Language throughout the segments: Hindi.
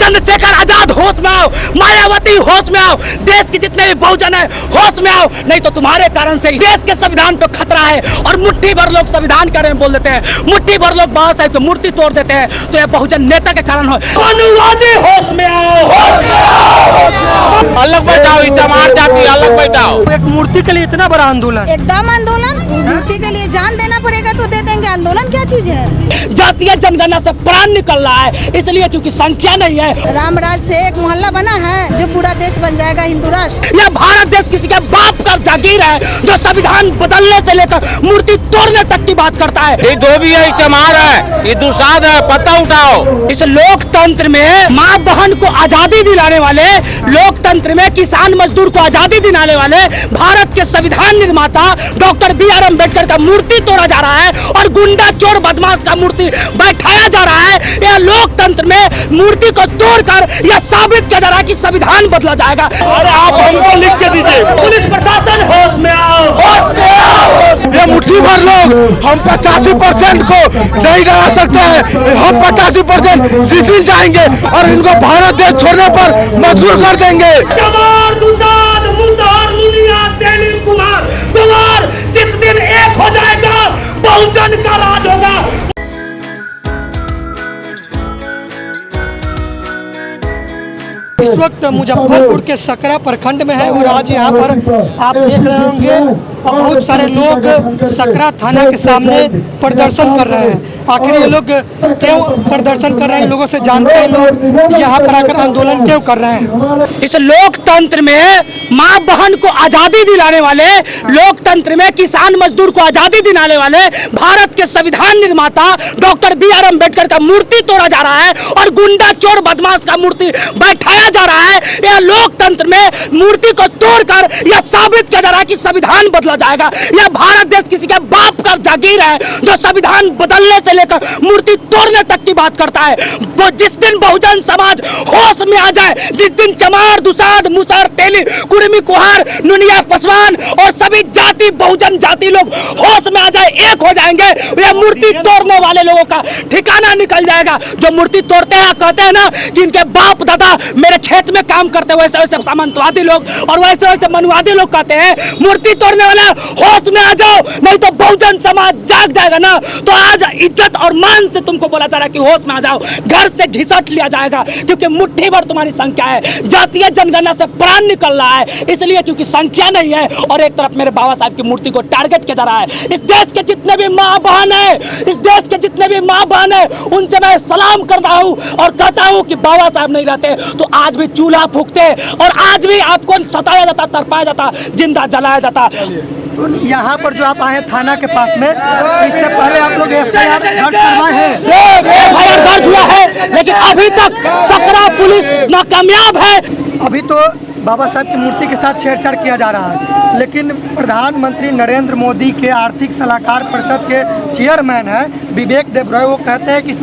चंद्रशेखर आजाद होश में आओ, मायावती होश में आओ, देश के जितने भी बहुजन है होश में आओ, नहीं तो तुम्हारे कारण से देश के संविधान पे खतरा है। और मुट्ठी भर लोग संविधान के बारे में बोल देते हैं, मुट्ठी भर लोग बाबा साहब की मूर्ति तोड़ देते हैं, तो यह बहुजन नेता के कारण हो। अनुवादी होश में आओ, अलग बैठाओ, चमार जाति अलग बैठाओ। एक मूर्ति के लिए इतना बड़ा आंदोलन, एकदम आंदोलन, मूर्ति के लिए जान देना पड़ेगा तो दे देंगे। आंदोलन क्या चीज है? जातीय जनगणना से प्राण निकल रहा है, इसलिए क्योंकि संख्या नहीं है। रामराज से एक मोहल्ला बना है जो पूरा देश बन जाएगा हिंदू राष्ट्र। यह भारत देश किसी के बाप का जागीर है जो संविधान बदलने से लेकर मूर्ति तोड़ने तक की बात करता है। ये धोबी है, चमार है, ये दुसाध है, पता उठाओ। इस लोकतंत्र में माँ बहन को आजादी दिलाने वाले, लोकतंत्र में किसान मजदूर को आजादी दिलाने वाले भारत के संविधान निर्माता डॉक्टर बी.आर. अम्बेडकर का मूर्ति तोड़ा जा रहा है और गुंडा चोर बदमाश का मूर्ति बैठाया जा रहा है। यह लोकतंत्र में मूर्ति को तोड़कर यह साबित किया जा रहा है कि संविधान बदला जाएगा। अरे आप हमको लिख के दीजिए। पुलिस प्रशासन होश में आओ, होश में आओ। ये मुट्ठी भर लोग हम 85% को नहीं डरा सकते हैं। हम 85% जिस दिन जाएंगे और इनको भारत देश छोड़ने पर मजबूर कर देंगे। जिस दिन एक हो जाएगा बहुजन का राज होगा। इस वक्त मुजफ्फरपुर के सकरा प्रखंड में है और आज यहाँ पर आप देख रहे होंगे बहुत सारे लोग सकरा थाना के सामने प्रदर्शन कर रहे हैं। आखिर ये लोग क्यों प्रदर्शन कर रहे हैं, लोगों से जानते हैं लोग यहाँ पर आकर आंदोलन क्यों कर रहे हैं। इस लोकतंत्र में माँ बहन को आजादी दिलाने वाले, लोकतंत्र में किसान मजदूर को आजादी दिलाने वाले भारत के संविधान निर्माता डॉक्टर बी.आर. अम्बेडकर का मूर्ति तोड़ा जा रहा है और गुंडा चोर बदमाश का मूर्ति बैठाया जा रहा है। यह लोकतंत्र में मूर्ति को तोड़कर यह साबित किया जा रहा है कि संविधान बदला जाएगा। यह भारत देश किसी के बाप का जागीर है जो संविधान बदलने से लेकर मूर्ति तोड़ने तक की बात करता है। वो जिस दिन बहुजन समाज होश में आ जाए, जिस दिन चमार दुसाध मुसहर तेली कुर्मी कुहार नुनिया पसवान और सभी जाति बहुजन जाति लोग होश में आ जाए, एक हो जाएंगे, यह मूर्ति तोड़ने वाले लोगों का ठिकाना निकल जाएगा। जो मूर्ति तोड़ते हैं कहते हैं ना कि इनके बाप दादा मेरे खेत में काम करते, वैसे वैसे सामंतवादी लोग और वैसे वैसे मनुवादी लोग कहते हैं मूर्ति तोड़ने वाले होश में आ जाओ, नहीं तो बहुजन समाज जाग जाएगा ना। तो आज इज्जत और मान से तुमको बोला जा रहा है कि होश में आ जाओ, घर से घिसट लिया जाएगा क्योंकि मुट्ठी भर तुम्हारी संख्या है। जातीय जनगणना से प्राण निकल रहा है, इसलिए क्योंकि संख्या नहीं है। और एक तरफ मेरे बाबा साहब की मूर्ति को टारगेट किया जा रहा है। इस देश के जितने भी माँ बहन है, इस देश के जितने भी माँ बहन है, उनसे मैं सलाम करता हूँ और कहता हूँ कि बाबा साहब नहीं रहते तो आज भी चूल्हा फूकते और आज भी आपको सताया जाता, तरपाया जाता, जिंदा जलाया जाता। यहाँ पर जो आप आए थाना के पास में, इससे पहले आप लोग एफआईआर दर्ज करवाए हैं। एफआईआर दर्ज हुआ है लेकिन अभी तक सकरा पुलिस नाकामयाब है। अभी तो बाबा साहब की मूर्ति के साथ छेड़छाड़ किया जा रहा है, लेकिन प्रधानमंत्री नरेंद्र मोदी के आर्थिक सलाहकार परिषद के चेयरमैन हैं विवेक देबरॉय, वो कहते हैं कि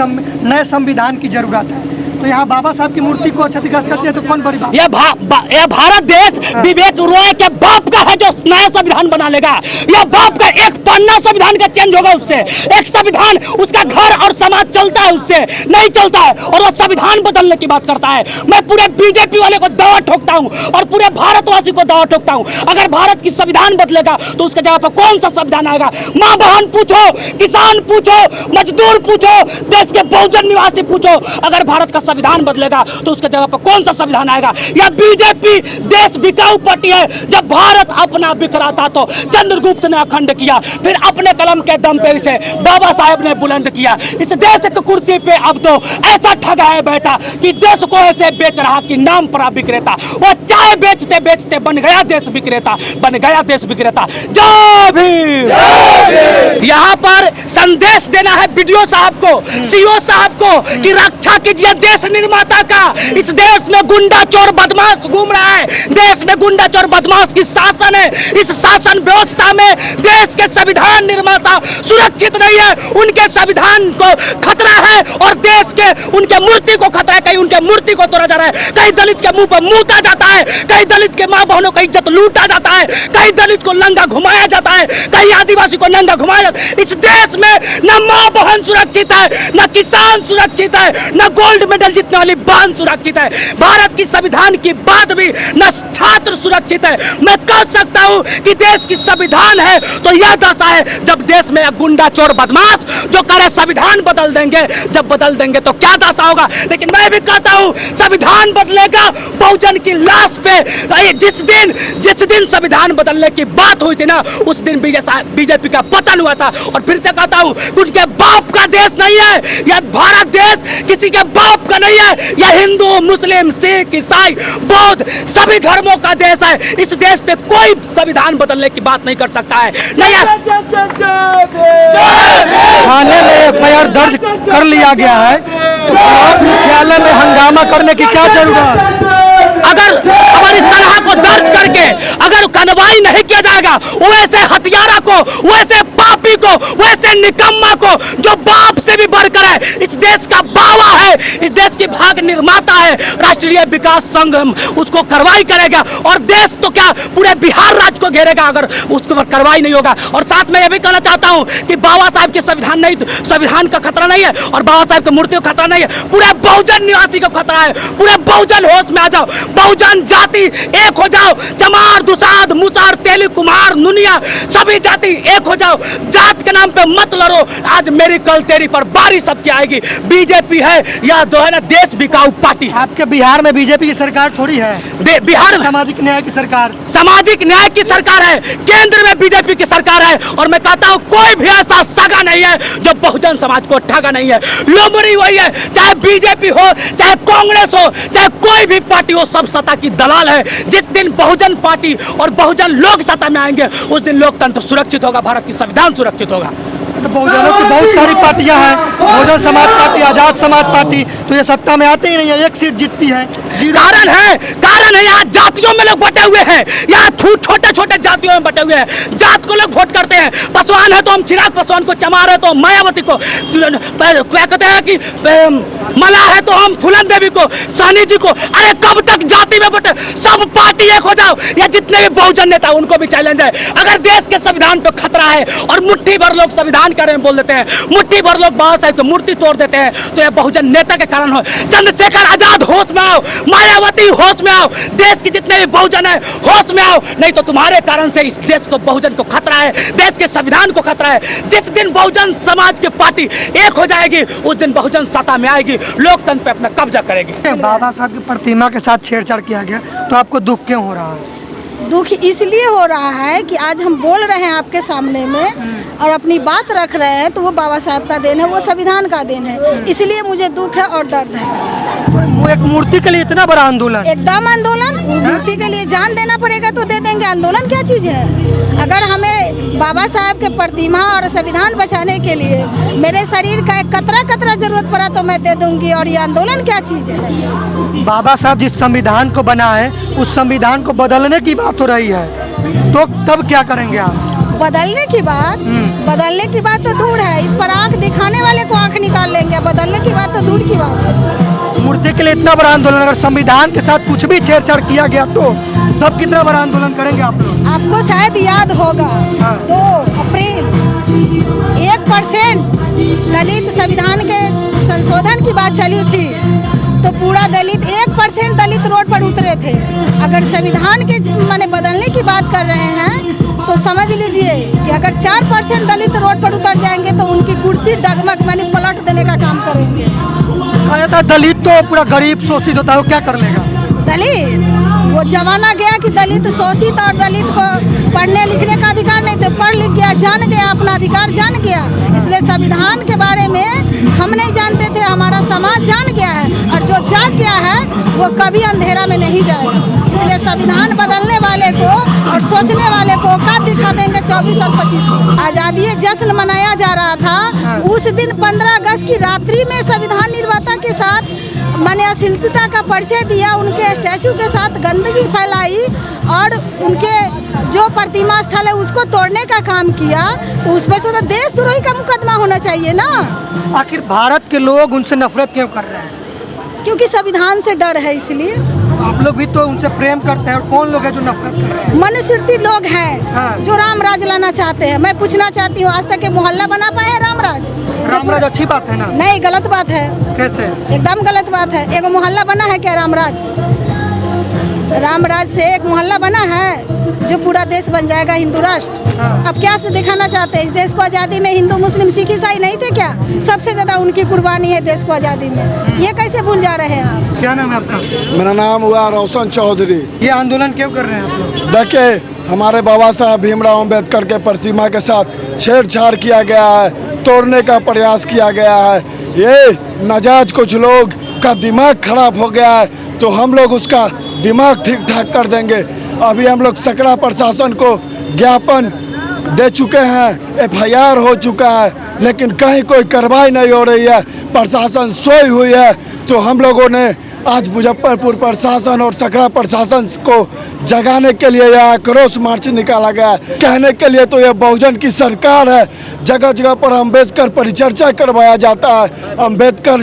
नए संविधान की जरूरत है। तो यहाँ बाबा साहब की मूर्ति को क्षतिग्रस्त करते हैं तो कौन बड़ी बात? यह भारत देश विवेक रॉय के बाप का है जो नया संविधान बना लेगा। यह बाप का एक पन्ना संविधान का चेंज होगा उससे, एक संविधान उसका घर और समाज चलता है उससे नहीं चलता है और वो संविधान बदलने की बात करता है। मैं पूरे बीजेपी वाले को दावा ठोकता हूँ और पूरे भारतवासी को दावा ठोकता हूँ, अगर भारत की संविधान बदलेगा तो उसके जगह पर कौन सा संविधान आएगा? माँ बहन पूछो, किसान पूछो, मजदूर पूछो, देश के बहुजन निवासी पूछो, अगर भारत का संविधान बदलेगा तो उसके जगह पर कौन सा संविधान आएगा? या बीजेपी देश बिकाऊ पार्टी है। जब भारत अपना बिखरा था तो चंद्रगुप्त ने अखंड किया, फिर अपने कलम के दम पे इसे बाबा साहेब ने बुलंद किया। इस देश की कुर्सी पे अब तो ऐसा ठगा है बैठा कि देश को ऐसे बेच रहा कि नाम पर विक्रेता। वो चाय बेचते बेचते बन गया देश विक्रेता, बन गया देश विक्रेता। जय भीम। यहाँ पर संदेश देना है बीडीओ साहब को, सीओ साहब को कि रक्षा कीजिए देश निर्माता का। इस देश में गुंडा चोर बदमाश घूम रहा है, देश में गुंडा चोर बदमाश की शासन है। इस शासन व्यवस्था में देश के संविधान निर्माता सुरक्षित नहीं है, उनके संविधान को खतरा है और देश के उनके मूर्ति को खतरा है। कहीं उनके मूर्ति को तोड़ा जा रहा है, कहीं दलित के मुंह पर मूता जाता है, कहीं दलित के माँ बहनों का इज्जत लूटा जाता है, कहीं दलित को नंगा घुमाया जाता है, कहीं आदिवासी को नंगा घुमाया जाता है। इस देश में न माँ बहन सुरक्षित है, न किसान सुरक्षित है, न गोल्ड मेडल पैदल जीतने वाली बहन सुरक्षित है। भारत की संविधान की बात भी न छात्र सुरक्षित है। मैं कह सकता हूं कि देश की संविधान है तो यह दशा है जब देश में गुंडा चोर बदमाश जो करे संविधान बदल देंगे, जब बदल देंगे तो क्या दशा होगा। लेकिन मैं भी कहता हूं संविधान बदलेगा बहुजन की लाश पे। जिस दिन संविधान बदलने की बात हुई थी ना, उस दिन बीजेपी का पतन हुआ था। और फिर से कहता हूं उनके बाप का देश नहीं है यह भारत देश, किसी के बाप का नहीं है यह। हिंदू, मुस्लिम, सिख, ईसाई, बौद्ध सभी धर्मों का देश है। इस देश पे कोई संविधान बदलने की बात नहीं कर सकता है। थाने में FIR दर्ज कर लिया गया है तो ब्लॉक मुख्यालय में हंगामा करने की क्या जरूरत? अगर हमारी सलाह को दर्ज करके अगर कार्रवाई नहीं किया जाएगा, वैसे हत्यारा को, वैसे पापी को, वैसे निकम्मा को जो बाप से भी बढ़कर है, इस देश का बावा है, इस देश की भाग निर्माता है, राष्ट्रीय विकास संघ उसको कार्रवाई करेगा। और देश तो क्या पूरे बिहार राज्य को घेरेगा अगर उसके ऊपर कार्रवाई नहीं होगा। और साथ में यह भी कहना चाहता हूं कि बाबा साहब के संविधान का खतरा नहीं है और बाबा साहब की मूर्ति का खतरा नहीं है, पूरे बहुजन निवासी का खतरा है। पूरे बहुजन होश में आ जाओ, बहुजन जाति एक हो जाओ। चमार, दुसाध, मुसार, तेली, कुमार, नुनिया सभी जाति एक हो जाओ। जात के नाम पे मत लड़ो। आज मेरी कल तेरी पर बारी सबकी आएगी। बीजेपी है या जो है ना देश बिकाऊ पार्टी। आपके बिहार में बीजेपी की सरकार थोड़ी है, बिहार सामाजिक न्याय की सरकार, सामाजिक न्याय की सरकार है, केंद्र में बीजेपी की सरकार है। और मैं कहता हूं कोई भी ऐसा सगा नहीं है जो बहुजन समाज को ठगा नहीं है। लोमड़ी वही है, चाहे बीजेपी हो, चाहे कांग्रेस हो, चाहे कोई भी पार्टी हो, सब सत्ता की दलाल है। जिस दिन बहुजन पार्टी और बहुजन लोग सत्ता में आएंगे उस दिन लोकतंत्र सुरक्षित होगा, भारत की संविधान सुरक्षित होगा। तो बहुजनों की बहुत सारी पार्टियां हैं, बहुजन समाज पार्टी, आजाद समाज पार्टी, तो ये सत्ता में आते ही नहीं है, एक सीट जीतती है। कारण है यहाँ जातियों में लोग बटे हुए हैं, यहाँ छोटे छोटे जातियों में बटे हुए हैं। जात को लोग वोट करते हैं। पासवान है तो हम चिराग पासवान को, चमार है तो मायावती को, क्या कहते हैं कि मला है तो हम फूलन देवी को, सानी जी को। अरे कब तक जाति में बटे? सब पार्टी एक हो जाओ। या जितने भी बहुजन नेता उनको भी चैलेंज है। अगर देश के संविधान पे खतरा है और मुट्ठी भर लोग संविधान के बारे में बोल देते हैं, मुट्ठी भर लोग बाबा साहब की मूर्ति तोड़ देते हैं, तो यह बहुजन नेता के कारण हो। चंद्रशेखर आजाद होश में आओ, मायावती होश में आओ, देश के जितने भी बहुजन है होश में आओ। नहीं तो तुम्हारे कारण से इस देश को, बहुजन को खतरा है, देश के संविधान को खतरा है। जिस दिन बहुजन समाज की पार्टी एक हो जाएगी उस दिन बहुजन सत्ता में आएगी, लोकतंत्र पे अपना कब्जा करेगी। बाबा साहब की प्रतिमा के साथ छेड़छाड़ किया गया तो आपको दुख क्यों हो रहा है? दुख इसलिए हो रहा है कि आज हम बोल रहे हैं आपके सामने में और अपनी बात रख रहे हैं तो वो बाबा साहब का देन है, वो संविधान का देन है। इसलिए मुझे दुख है और दर्द है। एक मूर्ति के लिए इतना बड़ा आंदोलन, एकदम आंदोलन। मूर्ति के लिए जान देना पड़ेगा तो दे देंगे। आंदोलन क्या चीज़ है? अगर हमें बाबा साहब के प्रतिमा और संविधान बचाने के लिए मेरे शरीर का एक कतरा जरूरत पड़ा तो मैं दे दूंगी। और ये आंदोलन क्या चीज़ है? बाबा साहब जिस संविधान को बनाए उस संविधान को बदलने की बात हो रही है, तो तब क्या करेंगे आप? बदलने की बात तो दूर है। इस पर आंख दिखाने वाले को आंख निकाल लेंगे। बदलने की बात तो दूर की बात है। मूर्ति के लिए इतना बड़ा आंदोलन, अगर संविधान के साथ कुछ भी छेड़छाड़ किया गया तो तब कितना बड़ा आंदोलन करेंगे आप लोग? आपको शायद याद होगा 2 अप्रैल 1% दलित संविधान के संशोधन की बात चली थी तो पूरा दलित 1% दलित रोड पर उतरे थे। अगर संविधान के माने बदलने की बात कर रहे हैं तो समझ लीजिए कि अगर 4% दलित रोड पर उतर जाएंगे तो उनकी कुर्सी डगमग माने पलट देने का काम करेंगे। कहा जाता है दलित तो पूरा गरीब शोषित होता है, वो क्या कर लेगा? दलित वो जमाना गया कि दलित शोषित और दलित को पढ़ने लिखने का अधिकार नहीं थे। पढ़ लिख गया, जान गया, अपना अधिकार जान गया। इसलिए संविधान के बारे में हम नहीं जानते थे, हमारा समाज जान गया है। और जो जाग गया है वो कभी अंधेरा में नहीं जाएगा। इसलिए संविधान बदलने वाले को और सोचने वाले को औकात दिखा देंगे 24 और 25 में। आज़ादी जश्न मनाया जा रहा था, उस दिन 15 अगस्त की रात्रि में संविधान निर्माता के साथ माने अश्लीलता का परिचय दिया, उनके स्टैचू के साथ गंदगी फैलाई और उनके जो प्रतिमा स्थल है उसको तोड़ने का काम किया। तो उस पर तो देशद्रोही का मुकदमा होना चाहिए ना। आखिर भारत के लोग उनसे नफरत क्यों कर रहे हैं? क्योंकि संविधान से डर है। इसलिए आप लोग भी तो उनसे प्रेम करते हैं, और कौन लोग हैं जो नफरत करते हैं? मनुस्मृति लोग हैं हाँ। जो रामराज लाना चाहते हैं। मैं पूछना चाहती हूँ, आज तक के मोहल्ला बना पाए हैं रामराज? रामराज अच्छी बात है ना? नहीं, गलत बात है, कैसे? एकदम गलत बात है। एगो मोहल्ला बना है क्या रामराज? रामराज से एक मोहल्ला बना है जो पूरा देश बन जाएगा हिंदू राष्ट्र। अब क्या से दिखाना चाहते हैं? इस देश को आज़ादी में हिंदू मुस्लिम सिख ईसाई नहीं थे क्या? सबसे ज़्यादा उनकी कुर्बानी है देश को आज़ादी में। ये कैसे भूल जा रहे हैं आप? क्या नाम है आपका? मेरा नाम हुआ रोशन चौधरी। ये आंदोलन क्यों कर रहे हैं आप लोग? देखिए, हमारे बाबा साहब भीमराव अम्बेडकर के प्रतिमा के साथ छेड़छाड़ किया गया है, तोड़ने का प्रयास किया गया है। ये नाजायज कुछ लोग का दिमाग खराब हो गया है, तो हम लोग उसका दिमाग ठीक ठाक कर देंगे। अभी हम लोग सकरा प्रशासन को ज्ञापन दे चुके हैं, FIR हो चुका है, लेकिन कहीं कोई कार्रवाई नहीं हो रही है। प्रशासन सोई हुई है। तो हम लोगों ने आज मुजफ्फरपुर प्रशासन और सकरा प्रशासन को जगाने के लिए यह आक्रोश मार्च निकाला गया है। कहने के लिए तो यह बहुजन की सरकार है। जगह जगह पर अम्बेडकर परिचर्चा करवाया जाता है, अम्बेडकर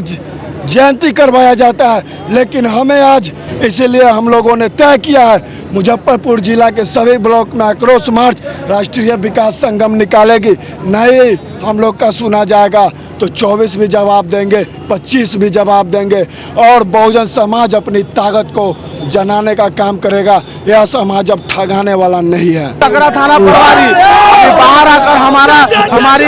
जयंती करवाया जाता है, लेकिन हमें आज इसीलिए हम लोगों ने तय किया है मुजफ्फरपुर जिला के सभी ब्लॉक में आक्रोश मार्च राष्ट्रीय विकास संगम निकालेगी। नहीं हम लोग का सुना जाएगा तो 24 भी जवाब देंगे, 25 भी जवाब देंगे, और बहुजन समाज अपनी ताकत को जनाने का काम करेगा। यह समाज अब ठगाने वाला नहीं है। सकरा थाना प्रभारी बाहर आकर हमारी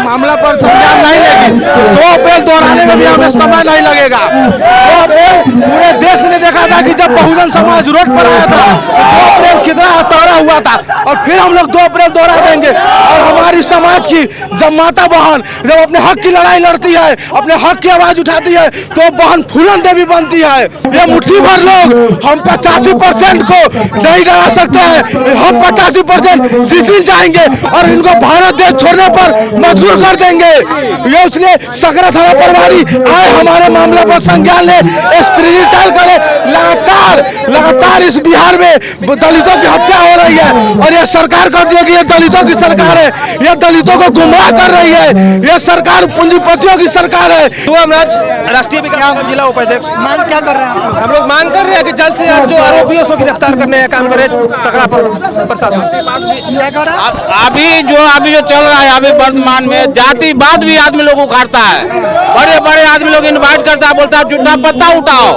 मामला पर संज्ञान नहीं लेगी। 2 अप्रैल दोहराने में भी हमें समय नहीं लगेगा। 2 अप्रैल पूरे देश ने देखा था कि जब बहुजन समाज रोड पर आया था, 2 अप्रैल कितना हथौड़ा हुआ था, और फिर हम लोग 2 अप्रैल दोहरा देंगे। और हमारी समाज की जब माता बहन जब अपने हक की लड़ाई लड़ती है, अपने हक की आवाज उठाती है, तो बहन फूलन देवी बनती है। ये मुट्ठी भर लोग हम 85% को नहीं डरा सकते हैं। हम 85% जीत जाएंगे और इनको भारत देश छोड़ने पर मजबूर कर देंगे। ये इसलिए सकरा थाना प्रभारी आए हमारे मामले पर संज्ञान ले, स्पिरिट करे। लगातार इस बिहार में दलितों की हत्या हो रही है, और ये सरकार कर दिया कि ये दलितों की सरकार है, ये दलितों को गुमराह कर रही है, ये सरकार पूंजीपतियों की सरकार है। राष्ट्रीय विकास जिला उपाध्यक्ष मांग क्या कर रहे हैं आप लोग? हम लोग मांग कर रहे हैं कि जल्द से जल्द जो आरोपियों को गिरफ्तार करने का काम करे सकरा प्रशासन। क्या कर रहे हैं? अभी जो चल रहा है अभी वर्तमान में, जातिवाद भी आदमी लोग उखाड़ता है। बड़े बड़े आदमी लोग इनवाइट करता है, बोलता है झूठा पत्ता उठाओ।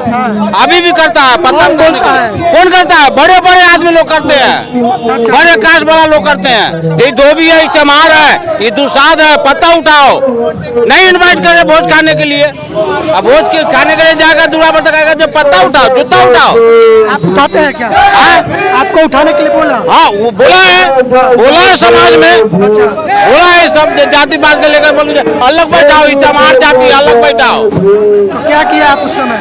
अभी भी करता है पत्ता कौन करता है? बड़े बड़े आदमी लोग करते हैं, बड़े कास्ट वाला लोग करते हैं। ये धोबी है, चमार है, ये दुसाद है, पत्ता उठाओ। नहीं इनवाइट करे भोज खाने के लिए। अब भोज खाने के लिए जाएगा, दूरा पर तक जब पत्ता उठाओ, जूता उठाओ। आप उठाते हैं क्या? आपको उठाने के लिए बोला? हाँ वो बोला है समाज में, बोला है सब जातिवाद के लेकर बोल अलग बैठाओ, चमार जाति अलग बैठाओ। तो क्या किया आप उस समय?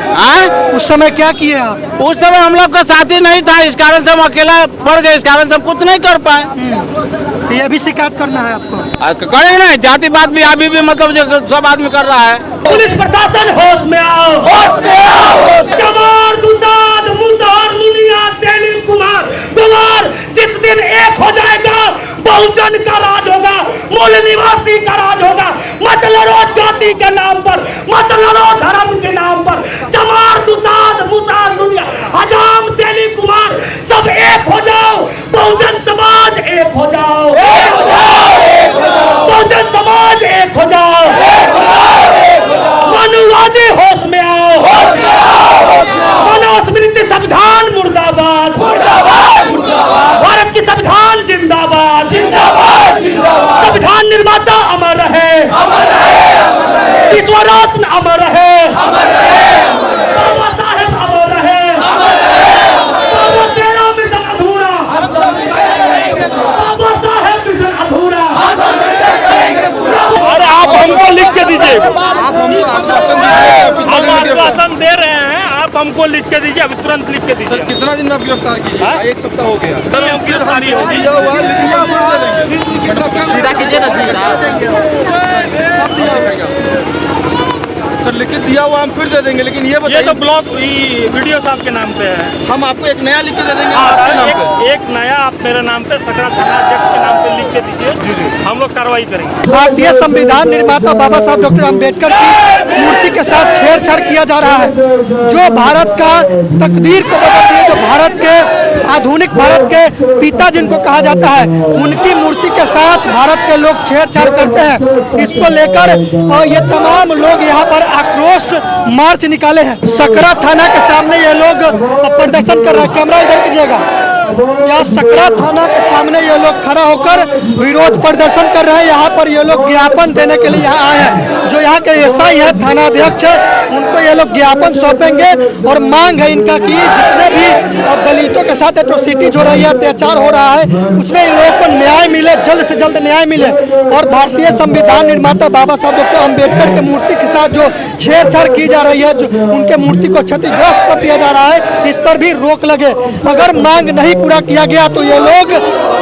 उस समय क्या किए आप? उस समय हम लोग का साथी नहीं था, इस कारण से हम अकेला पड़ गए, इस कारण से हम कुछ नहीं कर पाए। तो ये भी शिकायत करना है आपको? करेंगे ना, जातिवाद भी अभी भी मतलब जो सब आदमी कर रहा है। पुलिस प्रशासन होश में आओ, होश में आओ। चमार, दुसाद, मुसहर, मुनिया, तेली कुमार, गवार, जिस दिन एक हो जाएगा बहुजन का राज होगा, मूल निवासी का राज होगा। मत लड़ो जाति के नाम पर, मत लड़ो धर्म के नाम पर। चमार, दुसाद, मुसहर, मुनिया, हजाम, तेली कुमार, सब एक हो जाओ। बहुजन समाज एक हो जाओ, बहुजन समाज एक हो जाओ। मानववादी होश में आओ, मनुस्मृति संविधान मुर्दाबाद, भारत की संविधान जिंदाबाद, संविधान निर्माता अमर रहे, विश्व रत्न अमर रहे, बाबा साहेब अमर रहे, बाबा तेरा मिशन अधूरा, बाबा साहेब मिशन अधूरा। अरे आप हमको लिख के दीजिए, आप हमको आश्वासन आश्वासन दे रहे हैं, आप हमको लिख के दीजिए, अभी तुरंत लिख के दीजिए। कितना दिन में आप गिरफ्तार कीजिए? 1 सप्ताह हो गया। गिरफ्तारी होगी। सीधा कीजिए ना, सीधा। सर लिखित दिया हुआ हम फिर दे देंगे, लेकिन ये ये बताइए तो ब्लॉग वीडियो साहब के नाम पे है। हम आपको एक नया लिख के दे देंगे आपके नाम पे। एक नया आप मेरे नाम पे सकरा थाना अध्यक्ष के नाम पे लिख के दीजिए, हम लोग कार्रवाई करेंगे। भारतीय संविधान निर्माता बाबा साहब डॉक्टर अम्बेडकर की मूर्ति के साथ छेड़छाड़ किया जा रहा है, जो भारत का तकदीर को बदलती है, जो भारत के आधुनिक भारत के पिता जिनको कहा जाता है, उनकी मूर्ति के साथ भारत के लोग छेड़छाड़ करते हैं। इसको लेकर ये तमाम लोग यहाँ पर आक्रोश मार्च निकाले हैं। सकरा थाना के सामने ये लोग प्रदर्शन कर रहे हैं। कैमरा इधर कीजिएगा। यहाँ सकरा थाना के सामने ये लोग खड़ा होकर विरोध प्रदर्शन कर रहे हैं। यहाँ पर ये लोग ज्ञापन देने के लिए यहाँ आए हैं। जो यहाँ के एसआई है, थाना अध्यक्ष, उनको ये लोग ज्ञापन सौंपेंगे और मांग है इनका कि जितने भी दलितों के साथ एट्रोसिटी हो रही है, अत्याचार हो रहा है, उसमें इन लोगों को न्याय मिले, जल्द से जल्द न्याय मिले। और भारतीय संविधान निर्माता बाबा साहब डॉक्टर अम्बेडकर की मूर्ति के साथ जो छेड़छाड़ की जा रही है, जो उनके मूर्ति को क्षतिग्रस्त कर दिया जा रहा है, इस पर भी रोक लगे। अगर मांग नहीं पूरा किया गया तो ये लोग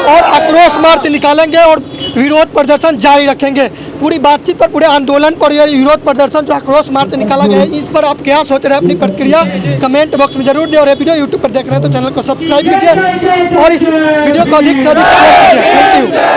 और आक्रोश मार्च निकालेंगे और विरोध प्रदर्शन जारी रखेंगे। पूरी बातचीत पर, पूरे आंदोलन पर, यह विरोध प्रदर्शन जो आक्रोश मार्च निकाला गया है, इस पर आप क्या सोच रहे हैं? अपनी प्रतिक्रिया कमेंट बॉक्स में जरूर दें। और ये वीडियो यूट्यूब पर देख रहे हैं तो चैनल को सब्सक्राइब कीजिए और इस वीडियो को अधिक से अधिक शेयर कीजिए। Thank you.